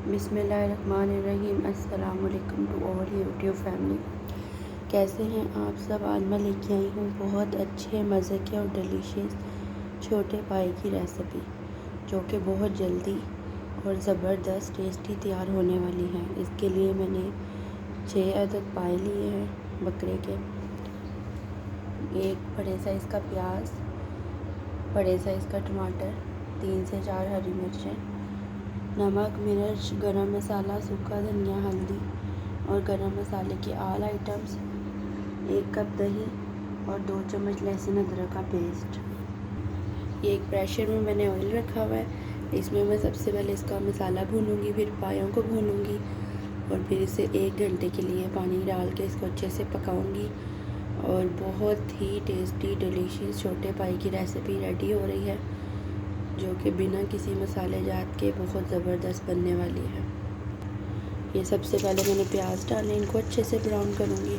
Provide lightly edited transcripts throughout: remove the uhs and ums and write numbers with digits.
बिस्मिल्लाहिर्रहमानिर्रहीम। अस्सलाम वालेकुम टू ऑल यूट्यूब फैमिली। कैसे हैं आप सब? आज मैं लेके आई हूँ बहुत अच्छे मज़े के और डिलीशियस छोटे पाई की रेसिपी, जो कि बहुत जल्दी और ज़बरदस्त टेस्टी तैयार होने वाली है। इसके लिए मैंने 6 अदद पाए लिए हैं बकरे के, एक बड़े साइज़ का प्याज, बड़े साइज़ का टमाटर, 3 से 4 हरी मिर्चें, नमक, मिर्च, गरम मसाला, सूखा धनिया, हल्दी और गरम मसाले के ऑल आइटम्स, 1 कप दही और 2 चम्मच लहसुन अदरक का पेस्ट। ये एक प्रेशर में मैंने ऑयल रखा हुआ है। इसमें मैं सबसे पहले इसका मसाला भूनूंगी, फिर पायों को भूनूंगी और फिर इसे 1 घंटे के लिए पानी डाल के इसको अच्छे से पकाऊंगी। और बहुत ही टेस्टी डिलीशियस छोटे पाई की रेसिपी रेडी हो रही है, जो कि बिना किसी मसाले जात के बहुत ज़बरदस्त बनने वाली है। ये सबसे पहले मैंने प्याज डाले, इनको अच्छे से ब्राउन करूँगी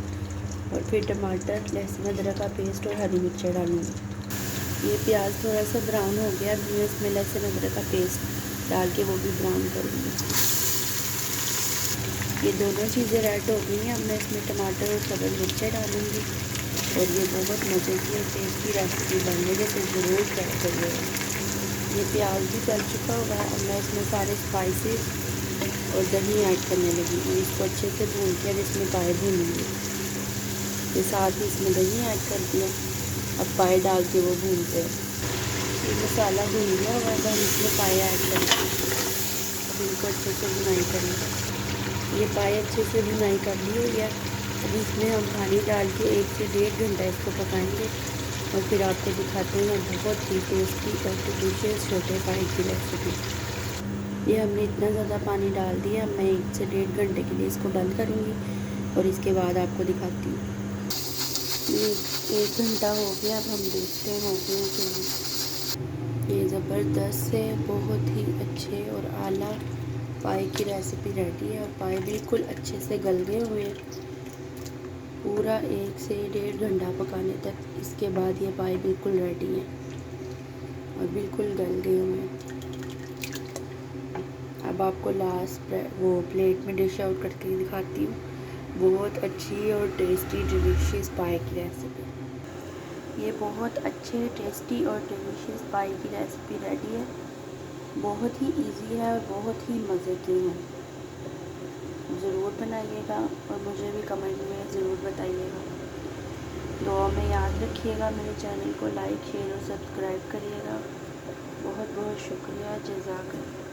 और फिर टमाटर, लहसुन अदरक का पेस्ट और हरी मिर्चें डालूँगी। ये प्याज थोड़ा सा ब्राउन हो गया, मैं इसमें लहसुन अदरक का पेस्ट डाल के वो भी ब्राउन करूँगी। ये दोनों चीज़ें रेड हो गई हैं। अब मैं इसमें टमाटर और हरी मिर्चें डालूँगी और ये बहुत मज़े की और टेस्टी रेसिपी बनने जैसे ज़रूर ट्राई करिएगा। ये प्याज भी गल चुका हुआ है। अब मैं इसमें सारे स्पाइसेस और दही ऐड करने लगी हूँ। इसको अच्छे से भून के अब इसमें पाए भूनूँगी। ये साथ ही इसमें दही ऐड कर दिया। अब पाए डाल के वो भूनते हैं। ये मसाला भून गया हुआ है, हम इसमें पाए ऐड करेंगे। अब इनको अच्छे से भुनाई करेंगे। ये पाए अच्छे से भुनाई कर ली हुई है। अब इसमें हम पानी डाल के 1 से 1.5 घंटा इसको पकाएंगे और फिर आपको दिखाते हैं बहुत ही टेस्टी और डिलीशियस छोटे पाई की रेसिपी। ये हमने इतना ज़्यादा पानी डाल दिया। अब मैं 1 से 1.5 घंटे के लिए इसको बंद करूँगी और इसके बाद आपको दिखाती हूँ। ये 1 घंटा हो गया। अब हम देखते हैं हो गए कि नहीं। ये ज़बरदस्त से बहुत ही अच्छे और आला पाई की रेसिपी रेडी है और पाए बिल्कुल अच्छे से गल गए हुए हैं। पूरा 1 से 1.5 घंटा पकाने तक। इसके बाद ये पाए बिल्कुल रेडी हैं और बिल्कुल गल गए हुए हैं। अब आपको लास्ट वो प्लेट में डिश आउट करके दिखाती हूँ बहुत अच्छी और टेस्टी डिलीशियस पाए की रेसिपी। ये बहुत अच्छे टेस्टी और डिलीशियस पाए की रेसिपी रेडी है। बहुत ही इजी है और बहुत ही मज़े की है। ज़रूर बनाइएगा और मुझे भी कमेंट में ज़रूर बताइएगा। दुआ में याद रखिएगा। मेरे चैनल को लाइक, शेयर और सब्सक्राइब करिएगा। बहुत बहुत शुक्रिया। जज़ाकल्लाह।